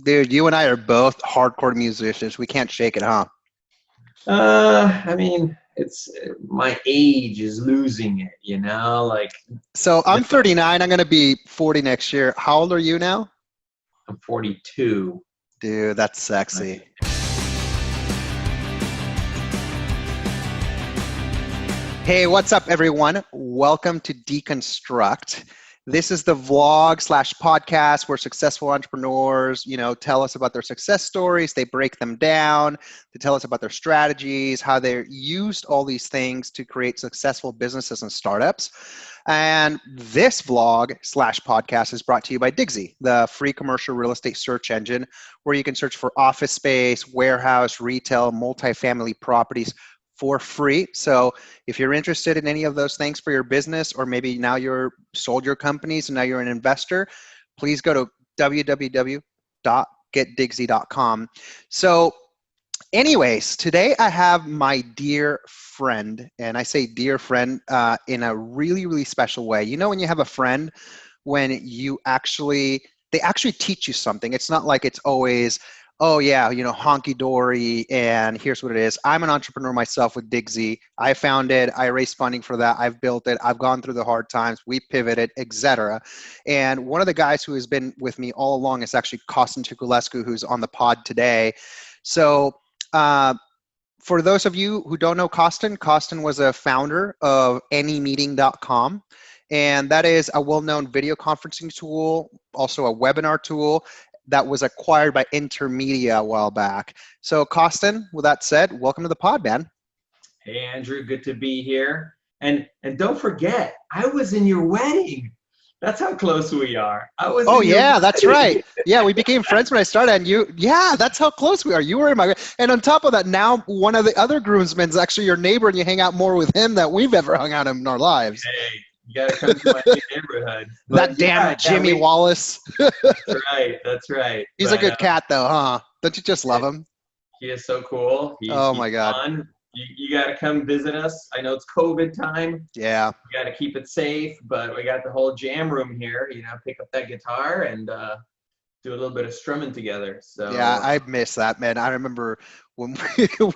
Dude, you and I are both hardcore musicians. We can't shake it, huh? I mean, it's my age is losing it, like So no, I'm 39. I'm going to be 40 next year. How old are you now? I'm 42. Dude, that's Like, sexy. Hey, what's up, everyone? Welcome to Deconstruct. This is the vlog slash podcast where successful entrepreneurs, tell us about their success stories. They break them down. They tell us about their strategies, how they used all these things to create successful businesses and startups. And this vlog slash podcast is brought to you by Digsy, the free commercial real estate search engine where you can search for office space, warehouse, retail, multifamily properties for free. So if you're interested in any of those things for your business, or maybe now you're sold your companies and now you're an investor, please go to www.getdigsy.com. So anyways, today I have my dear friend, and I say dear friend in a really, really special way. You know, when you have a friend, when they actually teach you something. It's not like it's always, oh yeah, honky dory, and here's what it is. I'm an entrepreneur myself with Digsy. I found it. I raised funding for that. I've built it. I've gone through the hard times. We pivoted, etc. And one of the guys who has been with me all along is actually Costin Tuculescu, who's on the pod today. So for those of you who don't know Costin was a founder of anymeeting.com. And that is a well-known video conferencing tool, also a webinar tool that was acquired by Intermedia a while back. So Costin, with that said, welcome to the pod, man. hey Andrew, good to be here. And don't forget, I was in your wedding. That's how close we are. I was Oh in your yeah, that's wedding. right. Yeah, we became friends when I started, and that's how close we are. You were in my, and on top of that, now one of the other groomsmen is actually your neighbor, and you hang out more with him than we've ever hung out in our lives. Hey, you gotta come to my new neighborhood. That But damn Jimmy Wallace. that's right. That's right. He's a But good cat, though, huh? Don't you just love him? he is so cool. Oh He's my God. fun. You got to come visit us. I know it's COVID time. Yeah. We got to keep it safe, but we got the whole jam room here. Pick up that guitar and do a little bit of strumming together. So Yeah, I miss that, man. I remember when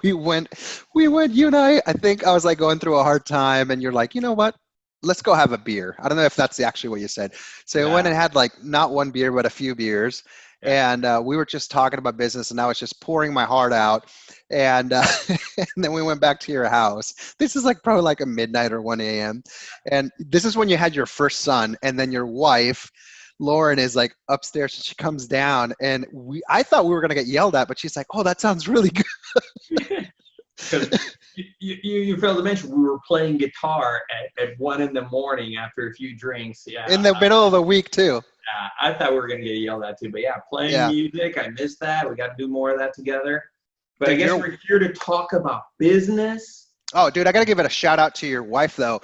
we went, you and I think I was like going through a hard time, and you're like, you know what? Let's go have a beer. I don't know if that's actually what you said. So we went yeah, and had like not one beer, but a few beers. yeah. And we were just talking about business, and I was just pouring my heart out. And, and then we went back to your house. This is like probably like a midnight or 1 a.m. And this is when you had your first son, and then your wife, Lauren, is like upstairs, and she comes down, and I thought we were going to get yelled at, but she's like, oh, that sounds really good. Because you failed to mention we were playing guitar at 1 in the morning after a few drinks. Yeah, In the middle of the week too. I thought we were gonna get yelled at too. But yeah, playing Yeah. music, I miss that. We got to do more of that together. But I Dude, guess we're here to talk about business. oh, dude, I got to give it a shout out to your wife, though.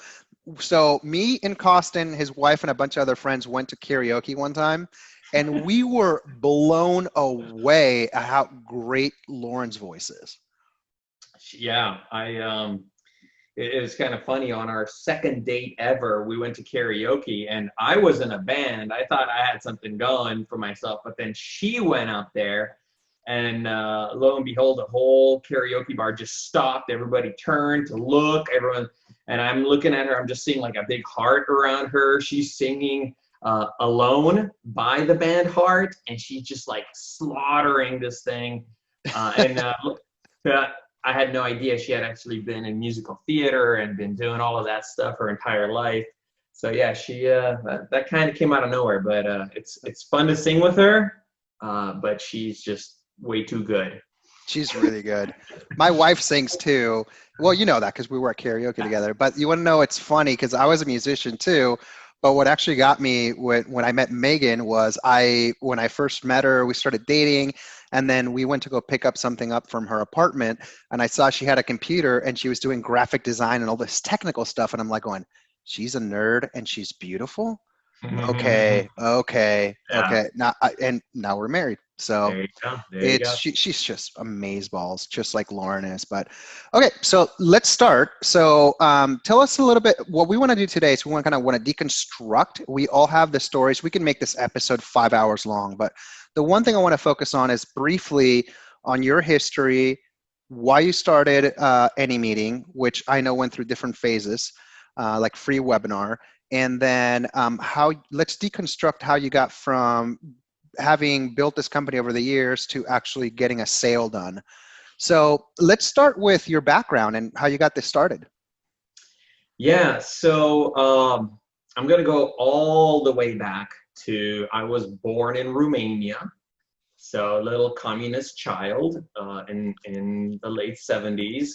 So me and Costin, his wife, and a bunch of other friends went to karaoke one time, and we were blown away at how great Lauren's voice is. Yeah, it was kind of funny. On our second date ever, we went to karaoke, and I was in a band. I thought I had something going for myself, but then she went out there, and lo and behold, the whole karaoke bar just stopped. Everybody turned to look. Everyone, and I'm looking at her. I'm just seeing like a big heart around her. She's singing "Alone" by the band Heart, and she's just like slaughtering this thing. And I had no idea she had actually been in musical theater and been doing all of that stuff her entire life. So yeah, she that kind of came out of nowhere, but it's fun to sing with her. But she's just way too good. She's really good. My wife sings too. Well, you know that because we were at karaoke together. But you want to know it's funny because I was a musician too. But what actually got me when I met Megan was when I first met her, we started dating, and then we went to go pick up something up from her apartment, and I saw she had a computer and she was doing graphic design and all this technical stuff, and I'm like going, she's a nerd and she's beautiful. Okay. Yeah. Now we're married. So There you go. There you it's go. she's just amazeballs, just like Lauren is. But okay, so let's start. So tell us a little bit. What we want to do today is we want to kind of want to deconstruct. We all have the stories. We can make this episode 5 hours long, but the one thing I want to focus on is briefly on your history, why you started any meeting, which I know went through different phases, like free webinar, and then how. Let's deconstruct how you got from having built this company over the years to actually getting a sale done. So let's start with your background and how you got this started. Yeah, so I'm going to go all the way back to I was born in Romania, so a little communist child in the late 70s.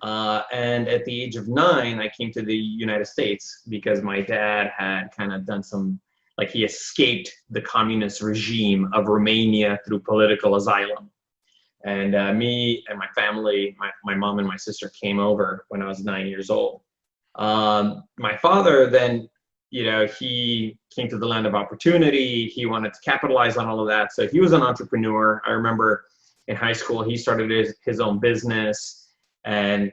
And at the age of 9, I came to the United States because my dad had kind of done some, like he escaped the communist regime of Romania through political asylum. And me and my family, my mom and my sister came over when I was 9 years old. My father then, he came to the land of opportunity. He wanted to capitalize on all of that. So he was an entrepreneur. I remember in high school, he started his own business. And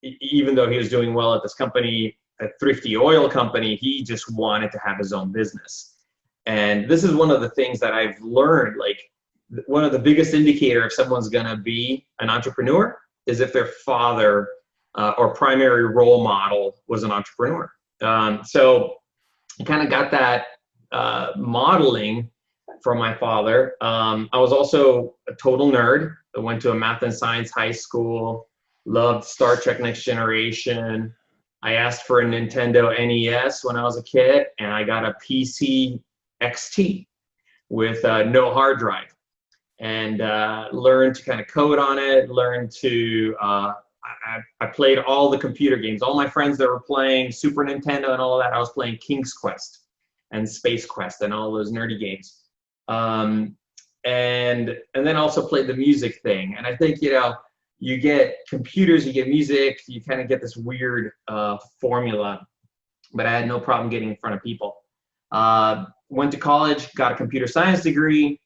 even though he was doing well at this company, a thrifty oil company, he just wanted to have his own business. And this is one of the things that I've learned, like one of the biggest indicator if someone's going to be an entrepreneur is if their father or primary role model was an entrepreneur. So I kind of got that modeling from my father. I was also a total nerd. I went to a math and science high school, loved Star Trek Next Generation. I asked for a Nintendo NES when I was a kid, and I got a PC XT with no hard drive. And learned to kind of code on it, learned to, I played all the computer games. All my friends that were playing Super Nintendo and all of that, I was playing King's Quest and Space Quest and all those nerdy games. And then also played the music thing. And I think, you get computers, you get music, you kind of get this weird formula, but I had no problem getting in front of people. Went to college, got a computer science degree,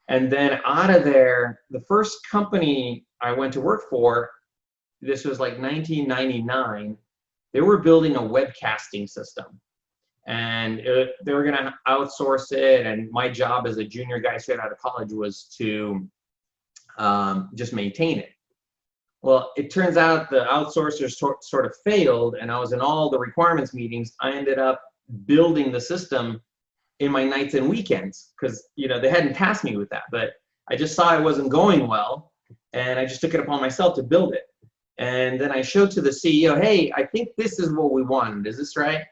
and then out of there, the first company I went to work for, this was like 1999, they were building a webcasting system. And they were going to outsource it. And my job as a junior guy straight out of college was to just maintain it. Well, it turns out the outsourcers sort of failed, and I was in all the requirements meetings. I ended up building the system in my nights and weekends because they hadn't tasked me with that, but I just saw it wasn't going well, and I just took it upon myself to build it. And then I showed to the CEO, hey, I think this is what we wanted. Is this right?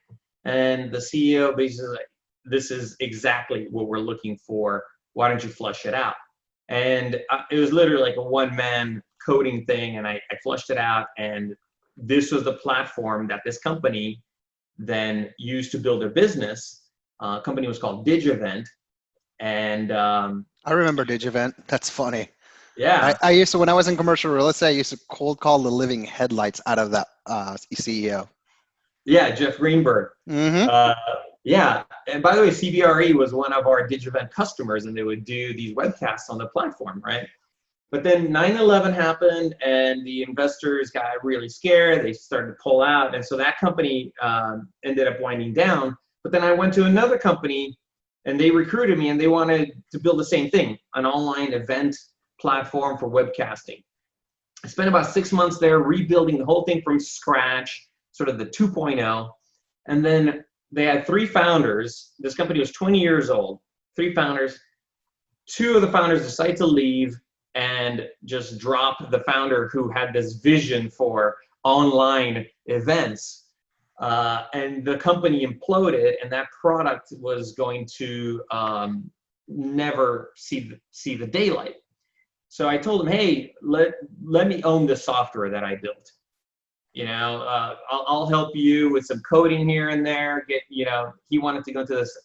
And the CEO basically was like, this is exactly what we're looking for. Why don't you flush it out? And it was literally like a one-man coding thing, and I flushed it out, and this was the platform that this company then used to build their business. Company was called Digivent, and I remember Digivent. That's funny. yeah, I used to, when I was in commercial real estate, I used to cold call the living headlights out of that CEO. yeah, Jeff Greenberg. Mm-hmm. Yeah, and by the way, CBRE was one of our Digivent customers, and they would do these webcasts on the platform, right? But then 9/11 happened, and the investors got really scared. They started to pull out, and so that company ended up winding down. But then I went to another company, and they recruited me, and they wanted to build the same thing, an online event platform for webcasting. I spent about 6 months there rebuilding the whole thing from scratch, sort of the 2.0. And then they had 3 founders. This company was 20 years old, 3 founders. 2 of the founders decided to leave and just drop the founder who had this vision for online events. And the company imploded, and that product was going to never see the daylight. So I told him, hey, let me own the software that I built. I'll help you with some coding here and there. He wanted to go into this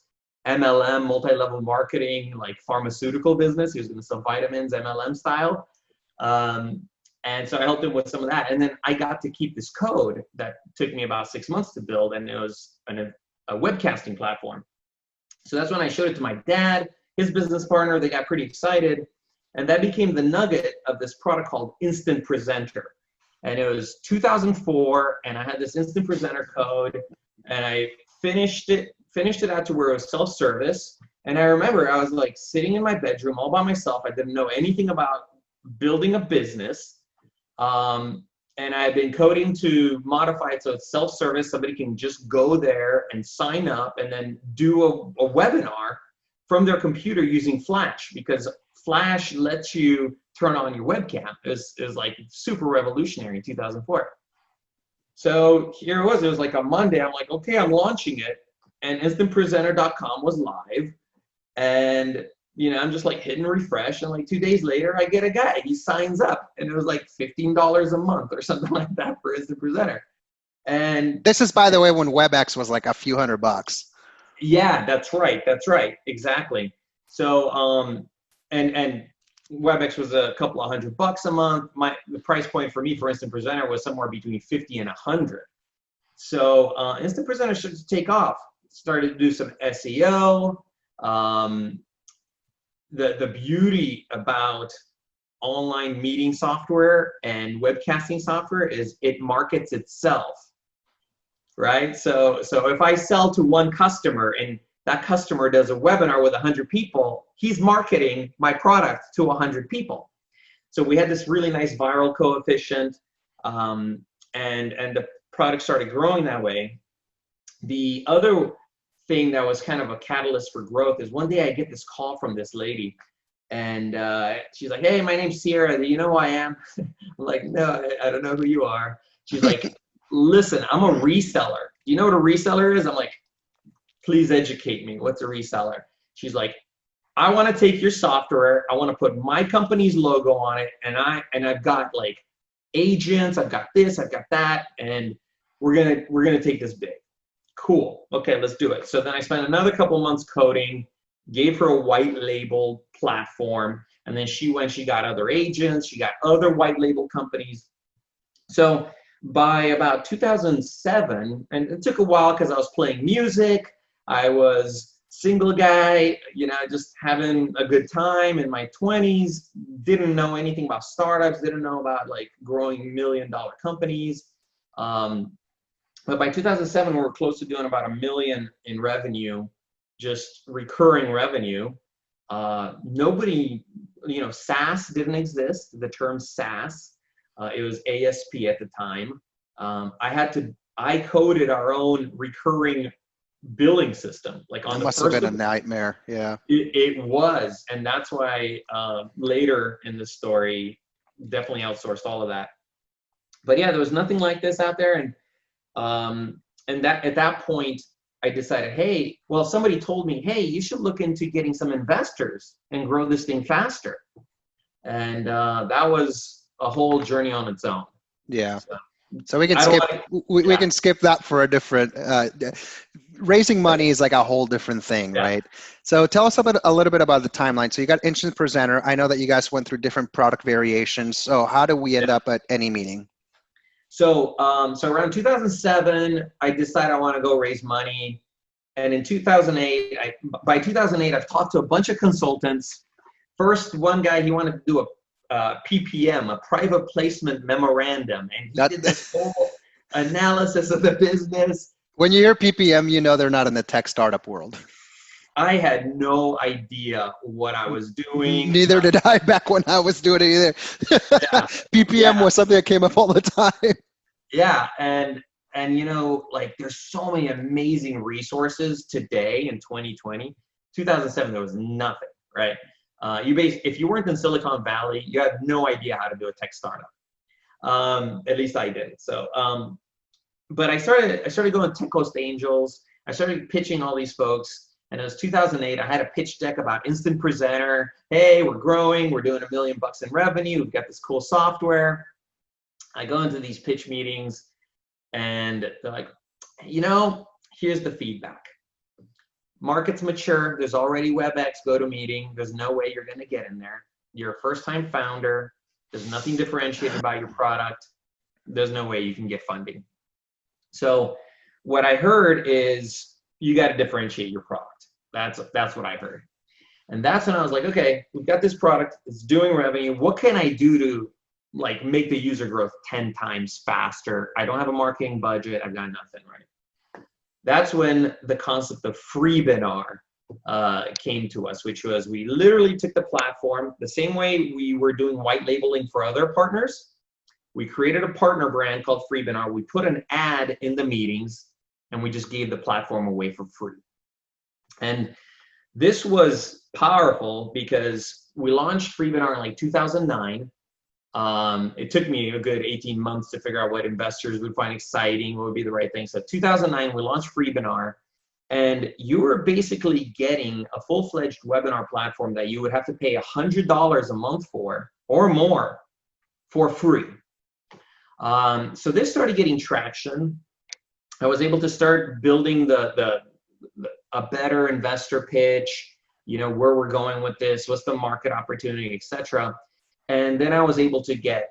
MLM, multi-level marketing, like pharmaceutical business. He was going to sell vitamins, MLM style. And so I helped him with some of that. And then I got to keep this code that took me about 6 months to build, and it was a webcasting platform. So that's when I showed it to my dad. his business partner. They got pretty excited. And that became the nugget of this product called Instant Presenter. And it was 2004, and I had this Instant Presenter code, and I finished it out to where it was self-service. And I remember I was like sitting in my bedroom all by myself. I didn't know anything about building a business. And I've been coding to modify it so it's self-service. Somebody can just go there and sign up and then do a webinar from their computer using Flash, because Flash lets you turn on your webcam. It was like super revolutionary in 2004. So here it was like a Monday. I'm like, okay, I'm launching it. And instantpresenter.com was live. And I'm just like hitting refresh, and like 2 days later, I get a guy. He signs up, and it was like $15 a month or something like that for Instant Presenter. And this is, by the way, when WebEx was like a few $100. Yeah, that's right. That's right. Exactly. So, and WebEx was a couple of $100 a month. The price point for me for Instant Presenter was somewhere between 50 and 100. So Instant Presenter started to take off. Started to do some SEO. The beauty about online meeting software and webcasting software is it markets itself, right? So if I sell to one customer and that customer does a webinar with 100 people, he's marketing my product to 100 people. So we had this really nice viral coefficient, and the product started growing that way. The other thing that was kind of a catalyst for growth is one day I get this call from this lady, and she's like, "Hey, my name's Sierra. Do you know who I am?" I'm like, "No, I don't know who you are." She's like, "Listen, I'm a reseller. Do you know what a reseller is?" I'm like, "Please educate me. What's a reseller?" She's like, "I want to take your software. I want to put my company's logo on it, and I've got like agents. I've got this. I've got that, and we're gonna take this big." Cool. Okay, let's do it. So then I spent another couple months coding, gave her a white label platform, and then she got other agents, she got other white label companies. So by about 2007, and it took a while because I was playing music, I was single guy, just having a good time in my 20s, didn't know anything about startups, didn't know about like growing $1 million companies. But by 2007, we were close to doing about $1 million in revenue, just recurring revenue. Nobody, SaaS didn't exist. The term SaaS, it was ASP at the time. I coded our own recurring billing system. Like on It the must first have been a nightmare. Yeah. It was, and that's why later in the story, definitely outsourced all of that. But yeah, there was nothing like this out there, and that at that point I decided, hey, well, somebody told me, hey, you should look into getting some investors and grow this thing faster. And that was a whole journey on its own. Yeah. So we can skip. We can skip that for a different. Raising money is like a whole different thing, right? So tell us a little bit about the timeline. So you got Instant Presenter. I know that you guys went through different product variations. So how do we end up at any meeting? So around 2007, I decided I want to go raise money. And in 2008, by 2008, I've talked to a bunch of consultants. First, one guy, he wanted to do a PPM, a private placement memorandum. And he did this whole analysis of the business. When you hear PPM, you know they're not in the tech startup world. I had no idea what I was doing. Neither did I back when I was doing it either. PPM was something that came up all the time. Yeah, and like there's so many amazing resources today in 2020. 2007, there was nothing, right? If you weren't in Silicon Valley, you had no idea how to do a tech startup. At least I did. So, but I started going to Tech Coast Angels. I started pitching all these folks. And it was 2008. I had a pitch deck about Instant Presenter. Hey, we're growing. We're doing $1 million in revenue. We've got this cool software. I go into these pitch meetings, and they're like, here's the feedback. Market's mature. There's already WebEx GoToMeeting. There's no way you're going to get in there. You're a first-time founder. There's nothing differentiated about your product. There's no way you can get funding. So what I heard is you got to differentiate your product. That's what I heard. And that's when I was like, okay, we've got this product, it's doing revenue. What can I do to like make the user growth 10 times faster? I don't have a marketing budget. I've got nothing, right? That's when the concept of Freebinar came to us, which was we literally took the platform the same way we were doing white labeling for other partners. We created a partner brand called Freebinar. We put an ad in the meetings and we just gave the platform away for free. And this was powerful because we launched Freebinar in like 2009. It took me a good 18 months to figure out what investors would find exciting, what would be the right thing. So 2009, we launched Freebinar, and you were basically getting a full-fledged webinar platform that you would have to pay $100 a month for or more for free. So this started getting traction. I was able to start building a better investor pitch, you know, where we're going with this, what's the market opportunity, etc. And then I was able to get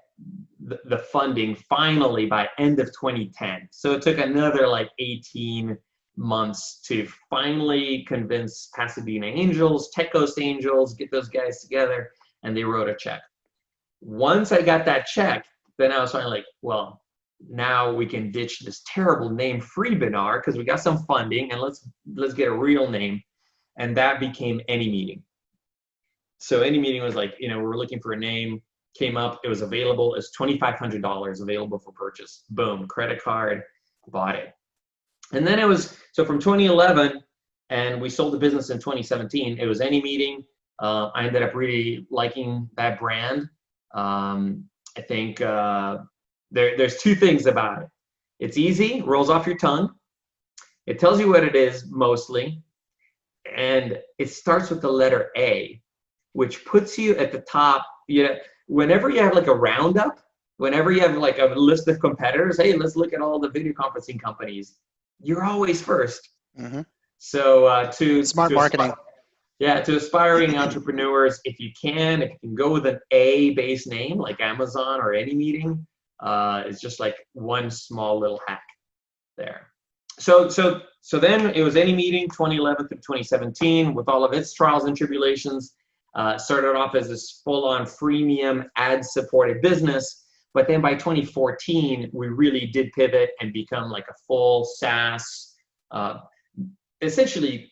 the funding finally by end of 2010. So it took another like 18 months to finally convince Pasadena Angels, Tech Coast Angels, get those guys together, and they wrote a check. Once I got that check, then I was finally like, well, now we can ditch this terrible name Freebinar because we got some funding, and let's get a real name. And that became Any Meeting. So Any Meeting was like, you know, we were looking for a name, came up, it was available, it's $2,500 available for purchase. Boom, credit card, bought it. And then it was, so from 2011, and we sold the business in 2017, it was Any Meeting. I ended up really liking that brand. I think there's two things about it. It's easy, rolls off your tongue. It tells you what it is mostly. And it starts with the letter A, which puts you at the top. You know, whenever you have like a roundup, whenever you have like a list of competitors, hey, let's look at all the video conferencing companies. You're always first. Mm-hmm. So to smart marketing. To aspiring entrepreneurs, if you can go with an A-based name like Amazon or Any Meeting, it's just like one small little hack there. So then it was Any Meeting 2011 through 2017 with all of its trials and tribulations. Started off as this full-on freemium ad-supported business, but then by 2014 we really did pivot and become like a full SaaS, essentially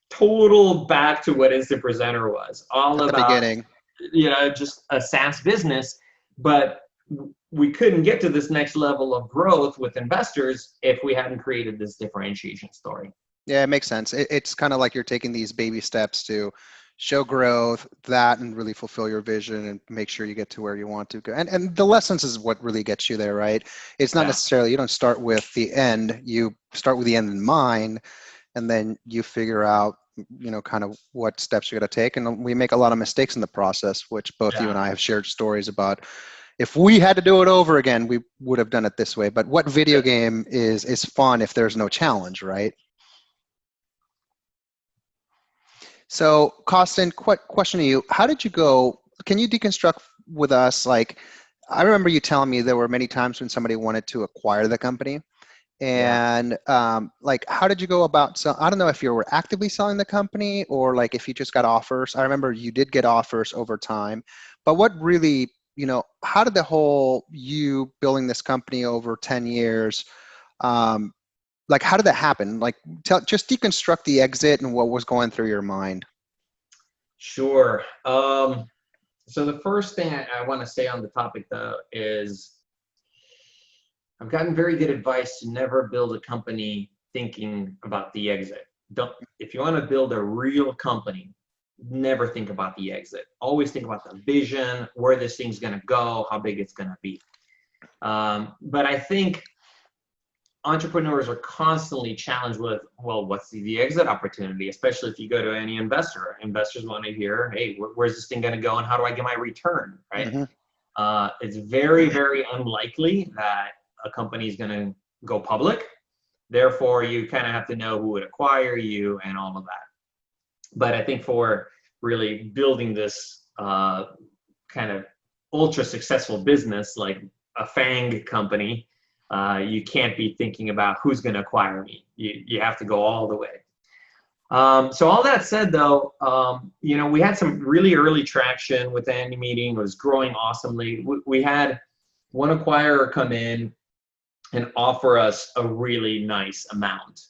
total back to what Instant Presenter was all at about. The beginning, you know, just a SaaS business, but we couldn't get to this next level of growth with investors if we hadn't created this differentiation story. Yeah, it makes sense. It's kind of like you're taking these baby steps to show growth, that, and really fulfill your vision and make sure you get to where you want to go. And the lessons is what really gets you there, right? It's not necessarily, you don't start with the end, you start with the end in mind, and then you figure out, you know, kind of what steps you're going to take. And we make a lot of mistakes in the process, which both you and I have shared stories about. If we had to do it over again, we would have done it this way. But what video game is fun if there's no challenge, right? So, Costin, question to you. How did you go? Can you deconstruct with us? Like, I remember you telling me there were many times when somebody wanted to acquire the company. And like, how did you go about? So I don't know if you were actively selling the company or like if you just got offers. I remember you did get offers over time, but what really, you know, how did the whole you building this company over 10 years, like how did that happen? Like just deconstruct the exit and what was going through your mind. Sure. So the first thing I want to say on the topic though is I've gotten very good advice to never build a company thinking about the exit. If you want to build a real company, never think about the exit. Always think about the vision, where this thing's going to go, how big it's going to be. But I think entrepreneurs are constantly challenged with, well, what's the exit opportunity? Especially if you go to any investor. Investors want to hear, hey, where's this thing going to go and how do I get my return, right? Mm-hmm. It's very, very unlikely that a company is going to go public. Therefore, you kind of have to know who would acquire you and all of that. But I think for really building this kind of ultra successful business like a FANG company, you can't be thinking about who's going to acquire me. You have to go all the way. So all that said, though, we had some really early traction with the Andy meeting. It was growing awesomely. We had one acquirer come in and offer us a really nice amount.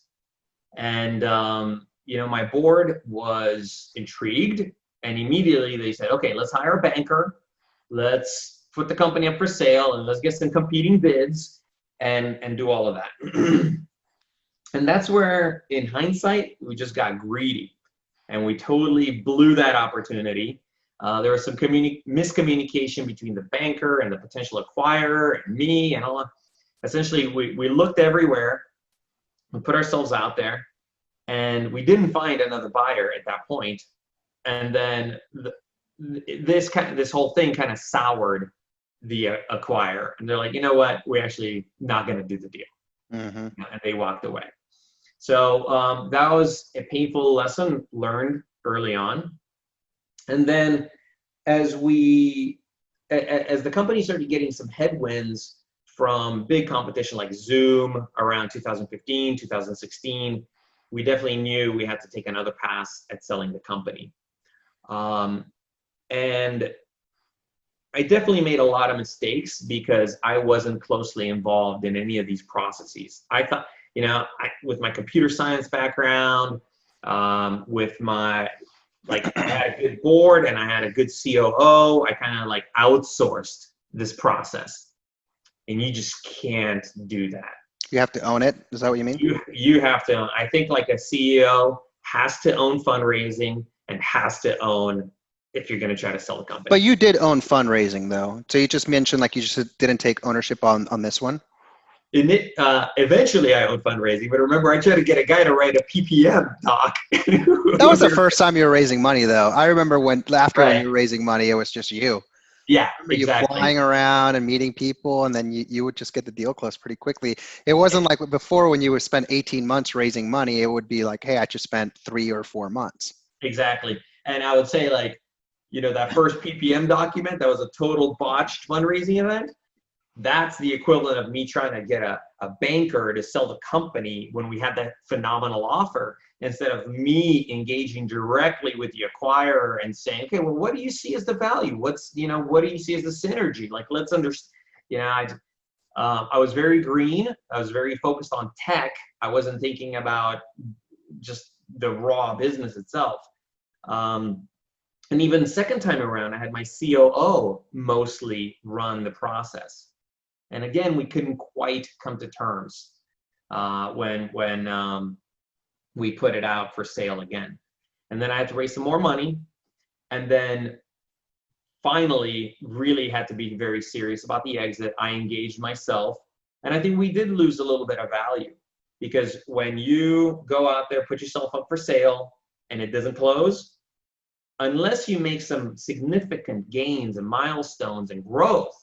And, my board was intrigued, and immediately they said, okay, let's hire a banker. Let's put the company up for sale, and let's get some competing bids and do all of that. And that's where, in hindsight, we just got greedy and we totally blew that opportunity. There was some miscommunication between the banker and the potential acquirer and me and all. Essentially, we looked everywhere, we put ourselves out there, and we didn't find another buyer at that point. And then this whole thing kind of soured the acquirer, and they're like, you know what, we're actually not going to do the deal. And they walked away. So that was a painful lesson learned early on. And then as the company started getting some headwinds from big competition like Zoom around 2015, 2016, we definitely knew we had to take another pass at selling the company. And I definitely made a lot of mistakes because I wasn't closely involved in any of these processes. I thought, with my computer science background, with my, I had a good board and I had a good COO, I kind of outsourced this process. And you just can't do that. You have to own it. Is that what you mean? You have to own. I think a CEO has to own fundraising and has to own if you're going to try to sell a company. But you did own fundraising, though. So you just mentioned you just didn't take ownership on this one. Eventually I owned fundraising, but remember, I tried to get a guy to write a PPM doc. That was the first time you were raising money, though. I remember when you were raising money, it was just you. Yeah, exactly. You flying around and meeting people, and then you would just get the deal closed pretty quickly. It wasn't like before when you would spend 18 months raising money. It would be like, hey, I just spent 3 or 4 months. Exactly. And I would say that first PPM document, that was a total botched fundraising event. That's the equivalent of me trying to get a banker to sell the company when we had that phenomenal offer, instead of me engaging directly with the acquirer and saying, okay, well, what do you see as the value? What do you see as the synergy? Let's understand. I was very green. I was very focused on tech. I wasn't thinking about just the raw business itself. And even the second time around, I had my COO mostly run the process. And again, we couldn't quite come to terms when we put it out for sale again. And then I had to raise some more money, and then finally really had to be very serious about the exit. I engaged myself, and I think we did lose a little bit of value, because when you go out there, put yourself up for sale, and it doesn't close, unless you make some significant gains and milestones and growth,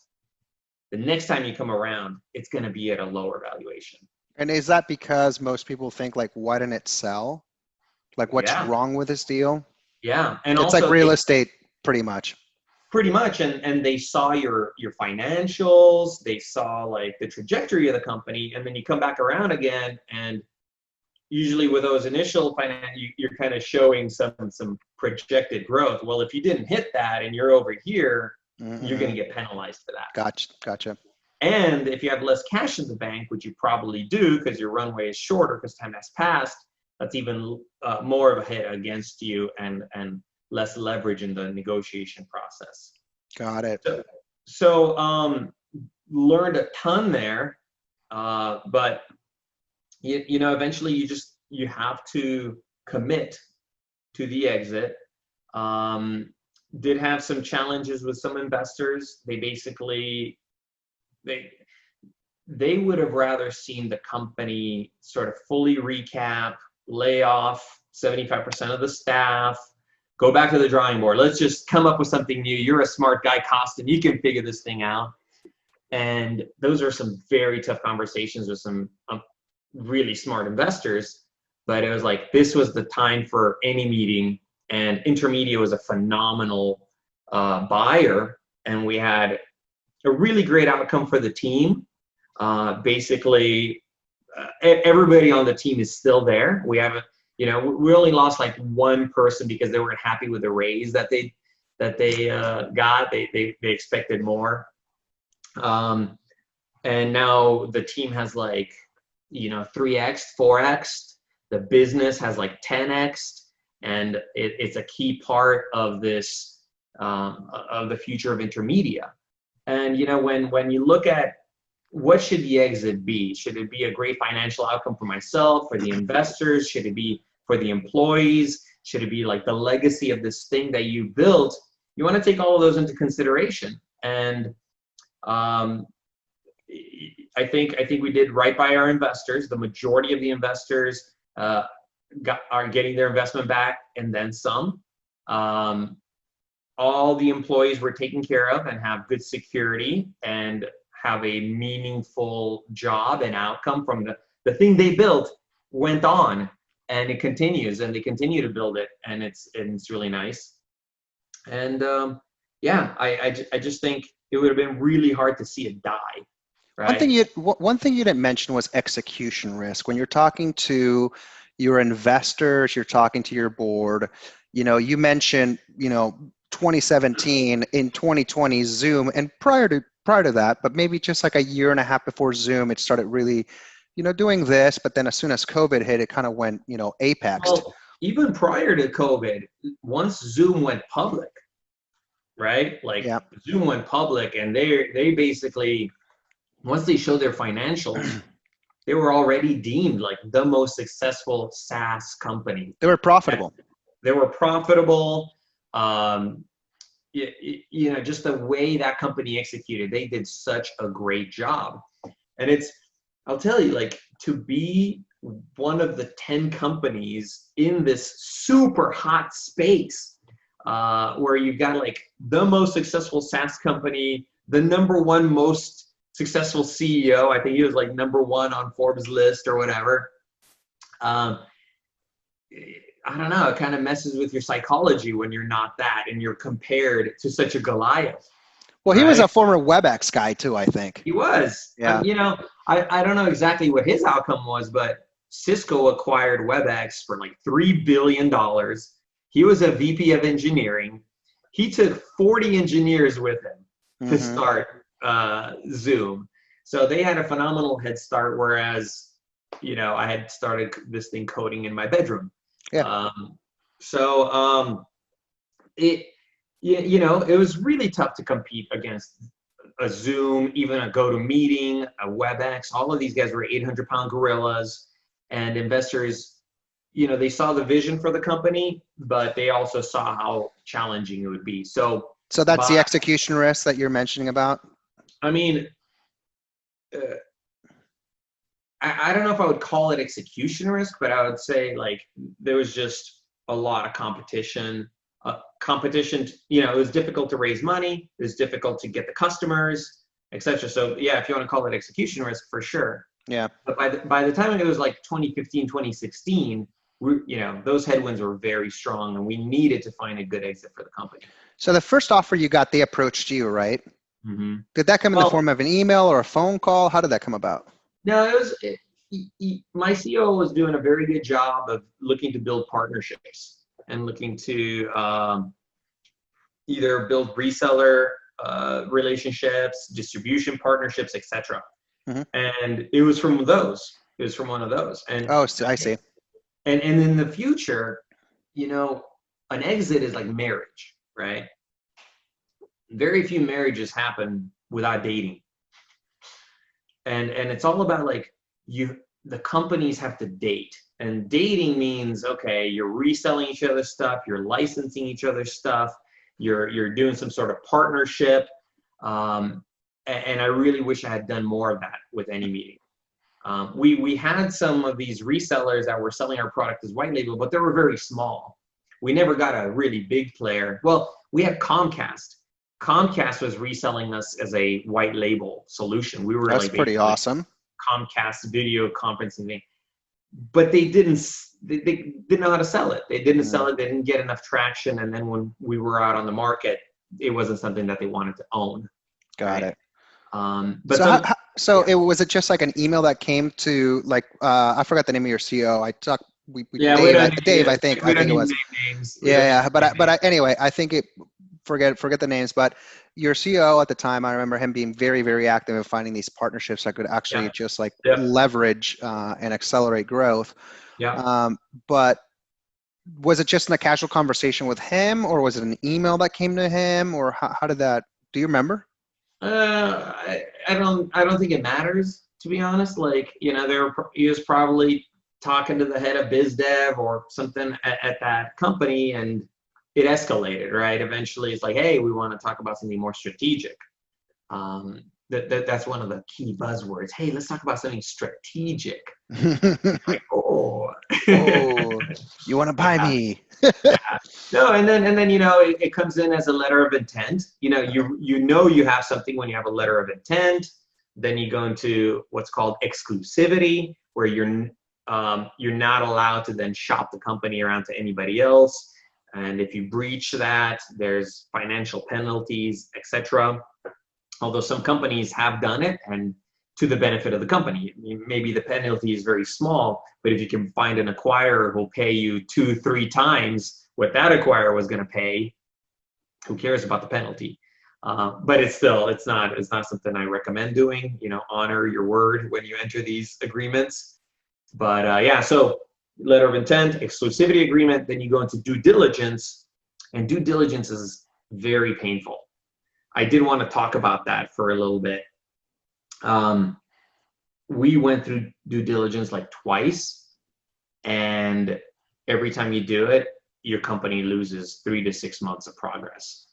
the next time you come around, it's going to be at a lower valuation. And is that because most people think why didn't it sell? What's wrong with this deal? Yeah. And it's also, like real estate, pretty much. Pretty much. And they saw your financials, they saw the trajectory of the company, and then you come back around again, and usually with those initial you're kind of showing some projected growth. Well, if you didn't hit that and you're over here, you're going to get penalized for that. Gotcha. And if you have less cash in the bank, which you probably do because your runway is shorter because time has passed, that's even more of a hit against you and less leverage in the negotiation process. Got it. So learned a ton there, but eventually you have to commit to the exit. Did have some challenges with some investors. They basically, they would have rather seen the company sort of fully recap, lay off 75% of the staff, go back to the drawing board. Let's just come up with something new. You're a smart guy, Costin. You can figure this thing out. And those are some very tough conversations with some really smart investors. But it was this was the time for any meeting. And Intermedia was a phenomenal buyer, and we had a really great outcome for the team. Basically, everybody on the team is still there. We haven't, we only lost like one person because they weren't happy with the raise that they got. They expected more. And now the team has like, 3x, 4x. The business has like 10x, and it's a key part of this, of the future of Intermedia. And when you look at what should the exit be? Should it be a great financial outcome for myself, for the investors? Should it be for the employees? Should it be like the legacy of this thing that you built? You want to take all of those into consideration. And I think we did right by our investors. The majority of the investors are getting their investment back and then some. All the employees were taken care of and have good security and have a meaningful job and outcome from the thing they built went on, and it continues, and they continue to build it, and it's really nice. And I just think it would have been really hard to see it die. Right? One thing you didn't mention was execution risk. When you're talking to your investors, you're talking to your board, you mentioned, 2017, in 2020 Zoom, and prior to that, but maybe just like a year and a half before Zoom, it started really, doing this, but then as soon as COVID hit, it kind of went, apexed. Well, even prior to COVID, once Zoom went public, right? Like Zoom went public, and they basically, once they showed their financials, they were already deemed like the most successful SaaS company. They were profitable. They were profitable. Just the way that company executed, they did such a great job. And I'll tell you, like, to be one of the 10 companies in this super hot space, where you've got like the most successful SaaS company, the #1 most successful CEO. I think he was like #1 on Forbes list or whatever. I don't know, it kind of messes with your psychology when you're not that and you're compared to such a Goliath. Well, he was a former WebEx guy too, I think. He was. Yeah. I don't know exactly what his outcome was, but Cisco acquired WebEx for like $3 billion. He was a VP of engineering. He took 40 engineers with him to start Zoom. So they had a phenomenal head start, whereas, I had started this thing coding in my bedroom. Yeah. It was really tough to compete against a Zoom, even a GoToMeeting, a WebEx. All of these guys were 800-pound gorillas, and investors, they saw the vision for the company, but they also saw how challenging it would be. So that's the execution risk that you're mentioning about? I mean, I don't know if I would call it execution risk, but I would say like there was just a lot of competition. It was difficult to raise money. It was difficult to get the customers, etc. So yeah, if you want to call it execution risk, for sure. Yeah. But by the time it was like 2015, 2016, those headwinds were very strong, and we needed to find a good exit for the company. So the first offer you got, they approached you, right? Mm-hmm. Did that come in the form of an email or a phone call? How did that come about? No, my CEO was doing a very good job of looking to build partnerships and looking to either build reseller relationships, distribution partnerships, etc. Mm-hmm. And it was from those. It was from one of those. And I see. And in the future, an exit is like marriage, right? Very few marriages happen without dating. And it's all about like the companies have to date, and dating means, okay, you're reselling each other's stuff, you're licensing each other's stuff, you're doing some sort of partnership. And I really wish I had done more of that with AnyMeeting. We had some of these resellers that were selling our product as white label, but they were very small. We never got a really big player. Well, we had Comcast. Comcast was reselling us as a white label solution. We were That's pretty awesome. Comcast video conferencing thing, but they didn't know how to sell it. They didn't sell it. They didn't get enough traction. And then when we were out on the market, it wasn't something that they wanted to own. Got it. But so it was it just like an email that came to like I forgot the name of your CEO. I Yeah, we Dave, don't need Dave, to, I we think don't it need to was. name names. We don't need Yeah, to name but names. anyway, I think forget the names, but your CEO at the time, I remember him being very, very active in finding these partnerships that could actually Yep, just like yep, leverage and accelerate growth. yep. But was it just in a casual conversation with him, or was it an email that came to him, or how did that? Do you remember? I don't think it matters, to be honest. Like, he was probably talking to the head of biz dev or something at that company, and it escalated, right? Eventually, it's like, hey, we want to talk about something more strategic. That's one of the key buzzwords. Hey, let's talk about something strategic. Like, oh, Oh, you want to buy yeah, me? yeah. No, and then it comes in as a letter of intent. You have something when you have a letter of intent. Then you go into what's called exclusivity, where you're not allowed to then shop the company around to anybody else. And if you breach that, there's financial penalties, etc. Although some companies have done it and to the benefit of the company. Maybe the penalty is very small, but if you can find an acquirer who'll pay you 2-3 times what that acquirer was going to pay, who cares about the penalty? But it's not something I recommend doing. Honor your word when you enter these agreements. But yeah, so letter of intent, exclusivity agreement, then you go into due diligence, and due diligence is very painful. I did want to talk about that for a little bit. We went through due diligence like twice, and every time you do it, your company loses 3 to 6 months of progress.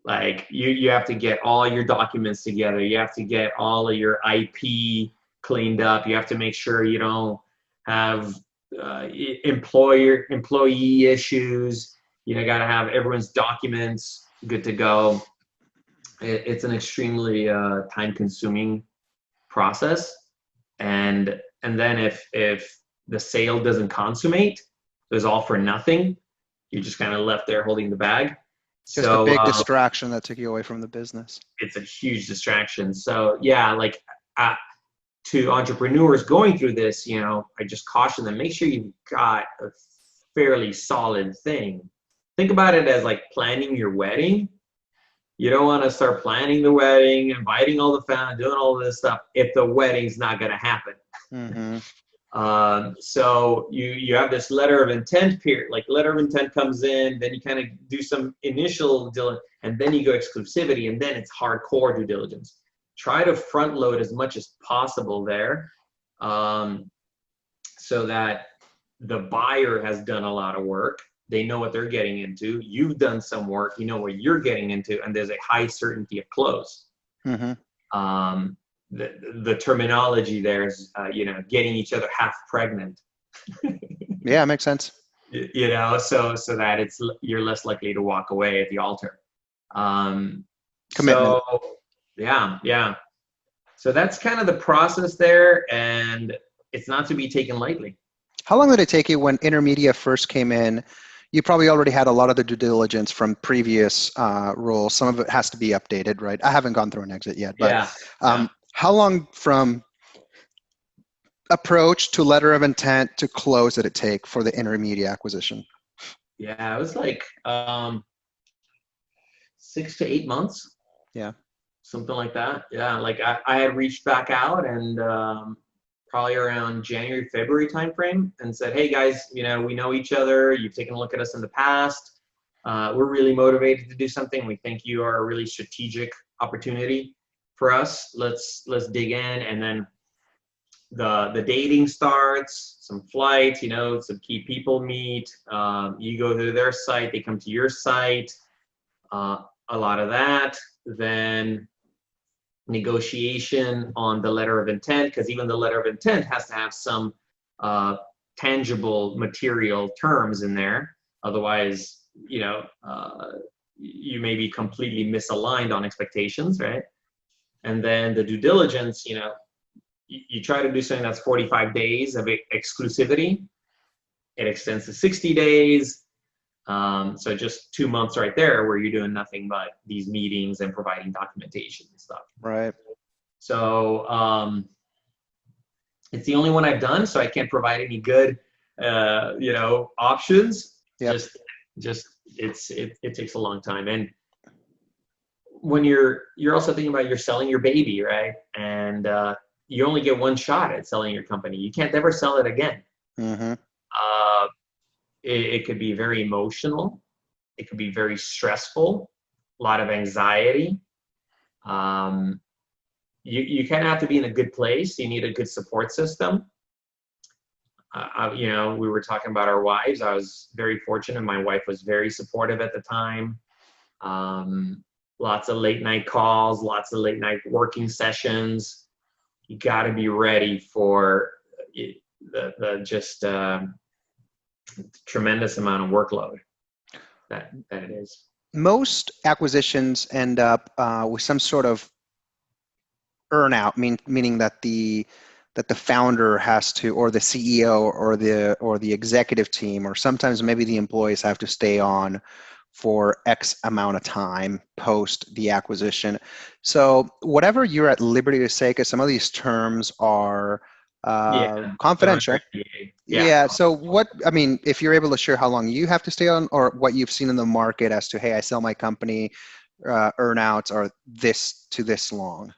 Like you have to get all your documents together. You have to get all of your IP cleaned up. You have to make sure you don't have employee issues. Got to have everyone's documents good to go. It's an extremely time-consuming process, and then if the sale doesn't consummate, there's all for nothing. You're just kind of left there holding the bag. Just a So big distraction that took you away from the business. it's a huge distraction. So yeah, like to entrepreneurs going through this, I just caution them, make sure you've got a fairly solid thing. Think about it as like planning your wedding. You don't want to start planning the wedding, inviting all the family, doing all this stuff if the wedding's not going to happen. Mm-hmm. So you have this letter of intent period. Like letter of intent comes in, then you kind of do some initial diligence, and then you go exclusivity, and then it's hardcore due diligence. Try to front load as much as possible there, so that the buyer has done a lot of work. They know what they're getting into. You've done some work. You know what you're getting into, and there's a high certainty of close. Mm-hmm. The terminology there is, getting each other half pregnant. Yeah, it makes sense. So that you're less likely to walk away at the altar. Commitment. So yeah. So that's kind of the process there, and it's not to be taken lightly. How long did it take you when Intermedia first came in? You probably already had a lot of the due diligence from previous roles. Some of it has to be updated, right? I haven't gone through an exit yet, but Yeah. how long from approach to letter of intent to close did it take for the Intermedia acquisition? Yeah, it was like 6 to 8 months. Yeah. Something like that. Yeah, like I had reached back out and probably around January, February timeframe and said, hey guys, we know each other. You've taken a look at us in the past. We're really motivated to do something. We think you are a really strategic opportunity for us. Let's dig in. And then the dating starts, some flights, some key people meet. You go to their site, they come to your site. A lot of that. Then negotiation on the letter of intent, because even the letter of intent has to have some tangible material terms in there. Otherwise, you may be completely misaligned on expectations, right? And then the due diligence, you try to do something that's 45 days of exclusivity. It extends to 60 days. So just 2 months right there where you're doing nothing but these meetings and providing documentation and stuff. Right. So it's the only one I've done, so I can't provide any good options. Yep. It takes a long time. And when you're also thinking about you're selling your baby, right? And you only get one shot at selling your company. You can't ever sell it again. Mm-hmm. Uh, it could be very emotional. It could be very stressful. A lot of anxiety. Um, you kind of have to be in a good place. You need a good support system. We were talking about our wives. I was very fortunate. My wife was very supportive at the time. Lots of late night calls, lots of late night working sessions. You got to be ready for the just tremendous amount of workload that it is. Most acquisitions end up with some sort of earnout, meaning that the founder has to, or the CEO, or the executive team, or sometimes maybe the employees have to stay on for X amount of time post the acquisition. So whatever you're at liberty to say, because some of these terms are Yeah, they're under confidential. NDA. Yeah. Yeah. So if you're able to share how long you have to stay on, or what you've seen in the market as to, hey, I sell my company, earnouts are this to this long.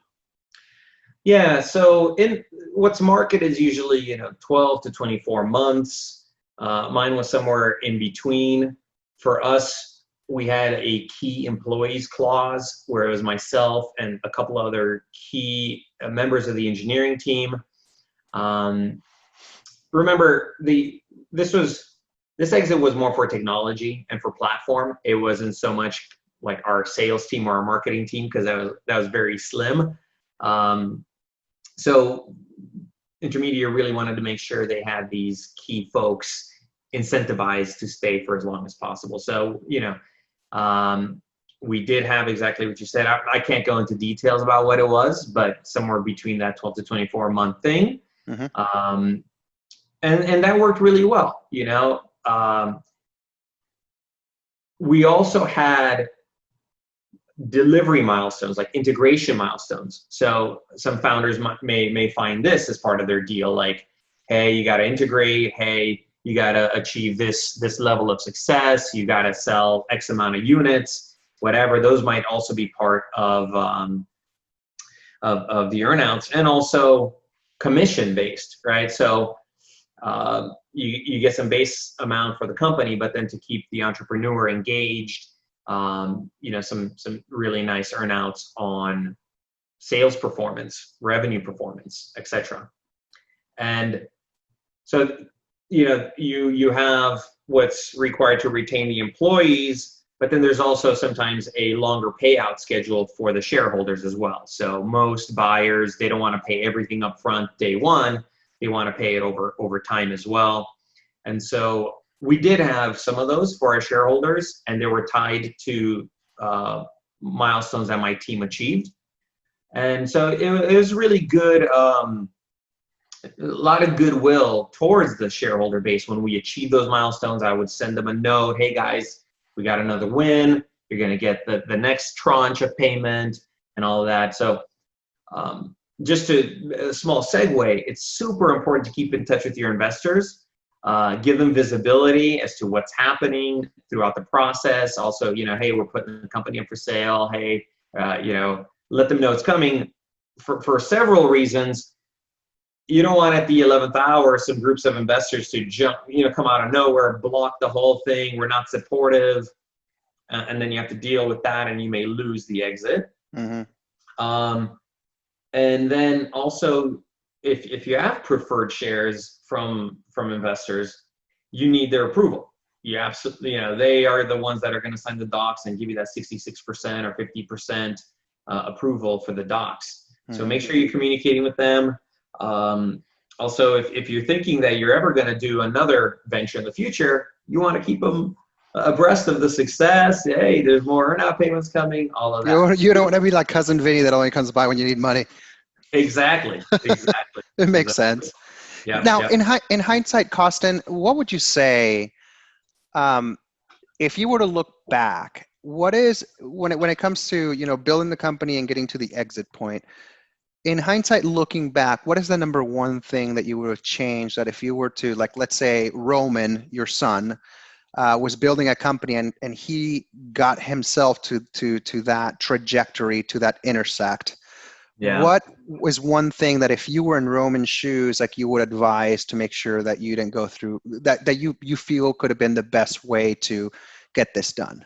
Yeah, so in what's market is usually 12 to 24 months. Mine was somewhere in between. For us, we had a key employees clause where it was myself and a couple other key members of the engineering team. Remember, this exit was more for technology and for platform. It wasn't so much like our sales team or our marketing team, because that was very slim. So Intermedia really wanted to make sure they had these key folks incentivized to stay for as long as possible. So, we did have exactly what you said. I can't go into details about what it was, but somewhere between that 12 to 24 month thing. Mm-hmm. And that worked really well. We also had delivery milestones, like integration milestones. So some founders may find this as part of their deal, like, hey, you got to integrate. Hey, you got to achieve this level of success. You got to sell X amount of units, whatever. Those might also be part of the earnouts, and also commission based, right? So you get some base amount for the company, but then to keep the entrepreneur engaged, some really nice earnouts on sales performance, revenue performance, etc. And so, you have what's required to retain the employees, but then there's also sometimes a longer payout schedule for the shareholders as well. So most buyers, they don't want to pay everything up front day one. They want to pay it over time as well. And so we did have some of those for our shareholders, and they were tied to milestones that my team achieved. And so it was really good, a lot of goodwill towards the shareholder base. When we achieved those milestones, I would send them a note, hey guys, we got another win. You're going to get the next tranche of payment and all of that. So just a small segue, it's super important to keep in touch with your investors. Give them visibility as to what's happening throughout the process. Also, hey, we're putting the company up for sale. Hey, let them know it's coming for several reasons. You don't want at the 11th hour some groups of investors to jump, come out of nowhere, block the whole thing. We're not supportive. And then you have to deal with that, and you may lose the exit. Mm-hmm. And then also, if you have preferred shares from investors, you need their approval. You absolutely, they are the ones that are going to sign the docs and give you that 66% or 50% approval for the docs. Mm-hmm. So make sure you're communicating with them. Also, if you're thinking that you're ever going to do another venture in the future, you want to keep them abreast of the success. Hey, there's more earnout payments coming, all of that. You don't want to be like cousin Vinny that only comes by when you need money. Exactly. It makes sense. Yeah. Now, in hindsight, Costin, what would you say, if you were to look back, what is, when it comes to, building the company and getting to the exit point, in hindsight, looking back, what is the number one thing that you would have changed that if you were to, like, let's say Roman, your son, was building a company and he got himself to that trajectory, to that intersect. Yeah. What was one thing that if you were in Roman's shoes, like you would advise to make sure that you didn't go through that you feel could have been the best way to get this done?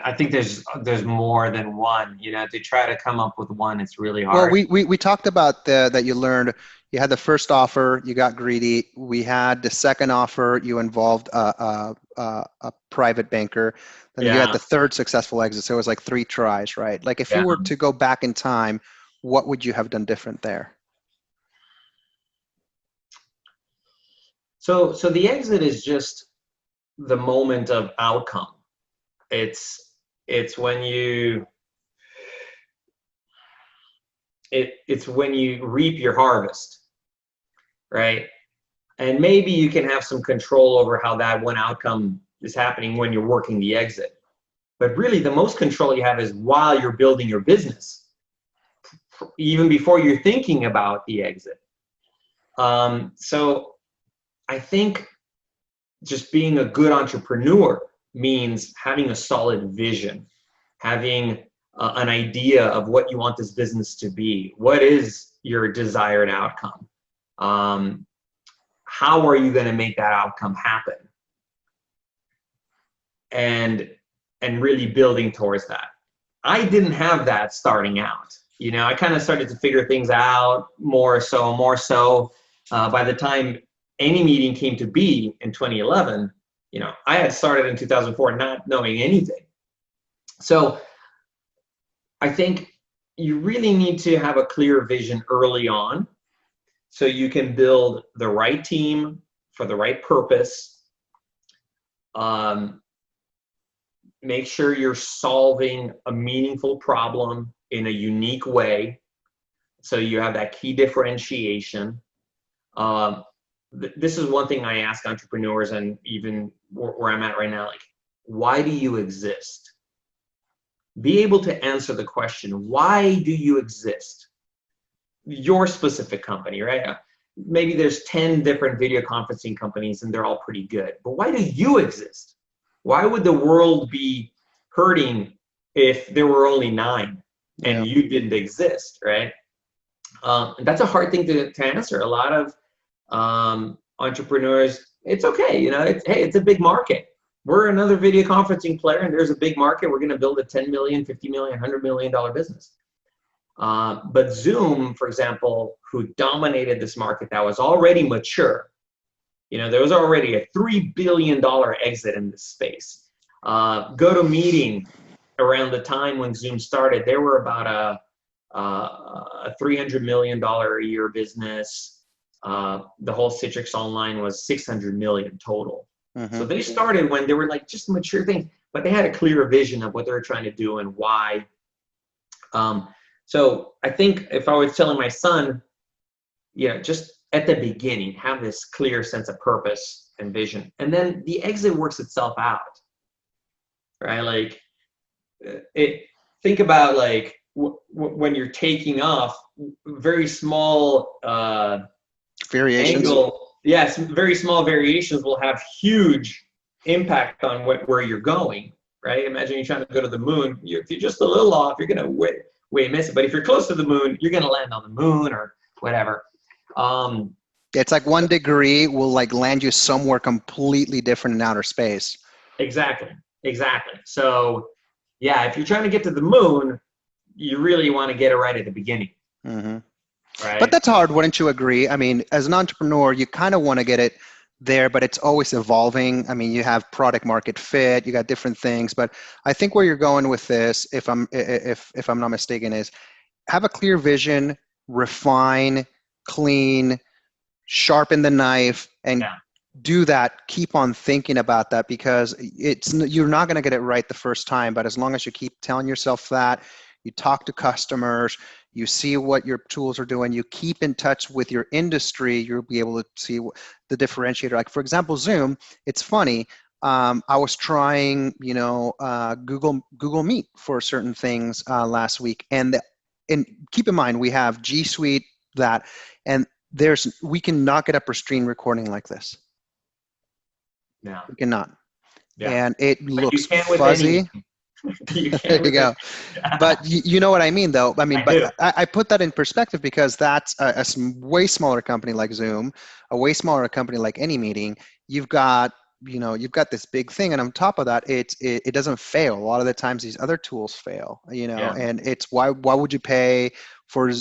I think there's more than one. You know, to try to come up with one, it's really Well, hard. we talked about that you learned you had the first offer, you got greedy. We had the second offer, you involved a private banker. Then you had Yeah. the third successful exit. So it was like three tries, right? Like if you Yeah. were to go back in time, what would you have done different there? So the exit is just the moment of outcome. It's when you it's when you reap your harvest, right? And maybe you can have some control over how that one outcome is happening when you're working the exit. But really, the most control you have is while you're building your business, even before you're thinking about the exit. So I think just being a good entrepreneur means having a solid vision, having an idea of what you want this business to be. What is your desired outcome? How are you going to make that outcome happen? And really building towards that. I didn't have that starting out. You know, I kind of started to figure things out more so. By the time any meeting came to be in 2011, you know, I had started in 2004 not knowing anything. So I think you really need to have a clear vision early on so you can build the right team for the right purpose. Make sure you're solving a meaningful problem in a unique way. So you have that key differentiation. This is one thing I ask entrepreneurs, and even where I'm at right now, like, why do you exist? Be able to answer the question, why do you exist? Your specific company, right? Maybe there's 10 different video conferencing companies and they're all pretty good, but why do you exist? Why would the world be hurting if there were only 9 Yeah. and you didn't exist, right? That's a hard thing to answer. A lot of entrepreneurs, it's okay, you know, hey, it's a big market. We're another video conferencing player and there's a big market. We're going to build a 10 million, 50 million, $100 million business. But Zoom, for example, who dominated this market that was already mature, you know, there was already a $3 billion exit in this space. GoToMeeting, around the time when Zoom started, they were about a $300 million a year business. The whole Citrix Online was 600 million total. Mm-hmm. So they started when they were like just mature things, but they had a clear vision of what they were trying to do and why. So I think if I was telling my son, you know, just at the beginning, have this clear sense of purpose and vision, and then the exit works itself out, right? Like, think about like when you're taking off, very small Variations. angle, yes, very small variations will have huge impact on where you're going, right? Imagine you're trying to go to the moon. If you're just a little off, you're gonna way miss it. But if you're close to the moon, you're gonna land on the moon or whatever. It's like 1 degree will like land you somewhere completely different in outer space. Exactly. So yeah, if you're trying to get to the moon, you really want to get it right at the beginning. Mm-hmm. Right. But that's hard, wouldn't you agree? I mean, as an entrepreneur, you kind of want to get it there, but it's always evolving. I mean, you have product market fit, you got different things, but I think where you're going with this, if I'm not mistaken, is have a clear vision, refine, clean, sharpen the knife, and do that. Keep on thinking about that because you're not going to get it right the first time, but as long as you keep telling yourself that, you talk to customers, you see what your tools are doing, you keep in touch with your industry, you'll be able to see the differentiator. Like, for example, Zoom, it's funny. I was trying, Google Meet for certain things last week, and and keep in mind, we have G Suite, that, and we cannot get up a screen recording like this. Yeah. We cannot. Yeah. And it But you looks can with fuzzy. anything. You There can you with it. go. But you know what I mean, though. I mean, I but do. I put that in perspective because that's way smaller company like Zoom, a way smaller company like any meeting. You've got, you've got this big thing, and on top of that, it doesn't fail. A lot of the times, these other tools fail. Yeah. And it's why would you pay for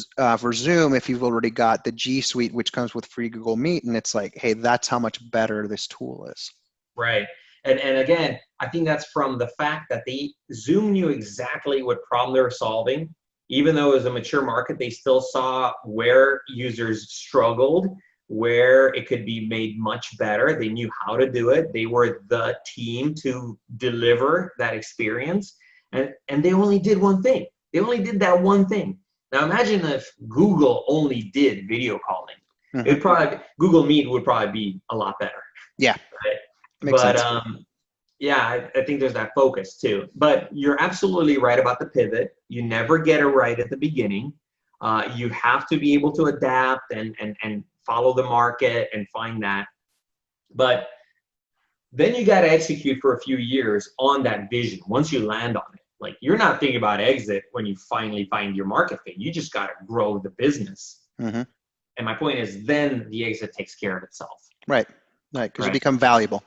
Zoom if you've already got the G Suite, which comes with free Google Meet, and it's like, hey, that's how much better this tool is. Right. And again, I think that's from the fact that Zoom knew exactly what problem they were solving. Even though it was a mature market, they still saw where users struggled, where it could be made much better. They knew how to do it. They were the team to deliver that experience. And they only did one thing. They only did that one thing. Now imagine if Google only did video calling. Mm-hmm. Google Meet would probably be a lot better. Yeah, Right? makes But sense. yeah, I think there's that focus too. But you're absolutely right about the pivot. You never get it right at the beginning. You have to be able to adapt and follow the market and find that. But then you got to execute for a few years on that vision once you land on it. Like, you're not thinking about exit when you finally find your market fit. You just got to grow the business. Mm-hmm. And my point is, then the exit takes care of itself. Right, because you Right. become valuable.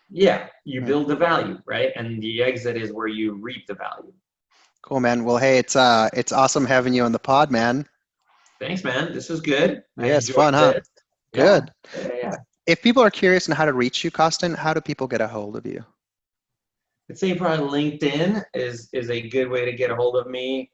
Yeah, you Right. build the value, right? And the exit is where you reap the value. Cool, man. Well, hey, it's awesome having you on the pod, man. Thanks, man. This was good. I Yeah, it's enjoyed fun, huh? this. Yeah. Good. Yeah. If people are curious on how to reach you, Costin, how do people get a hold of you? I'd say probably LinkedIn is a good way to get a hold of me.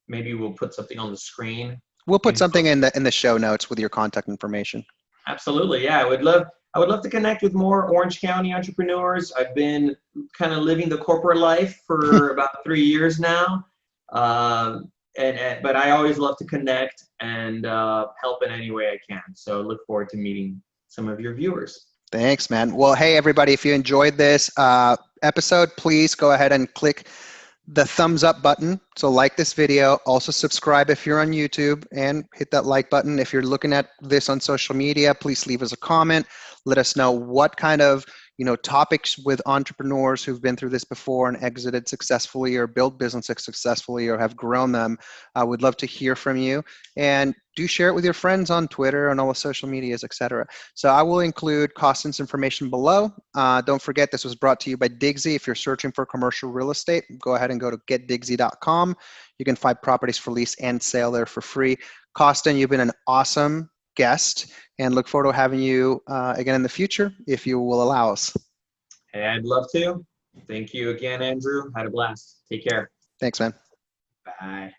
Maybe we'll put something on the screen. We'll put something in the show notes with your contact information. Absolutely. Yeah, I would love to connect with more Orange County entrepreneurs. I've been kind of living the corporate life for about 3 years now. But I always love to connect and help in any way I can. So look forward to meeting some of your viewers. Thanks, man. Well, hey, everybody, if you enjoyed this episode, please go ahead and click the thumbs up button. So like this video, also subscribe if you're on YouTube, and hit that like button. If you're looking at this on social media, please leave us a comment. Let us know what kind of topics with entrepreneurs who've been through this before and exited successfully, or built businesses successfully, or have grown them. I would love to hear from you, and do share it with your friends on Twitter and all the social medias, etc. So I will include Costin's information below. Don't forget, this was brought to you by Digsy. If you're searching for commercial real estate, go ahead and go to getdigsy.com. You can find properties for lease and sale there for free. Costin, you've been an awesome guest, and look forward to having you again in the future, if you will allow us. Hey, I'd love to. Thank you again, Andrew. Had a blast. Take care. Thanks, man. Bye.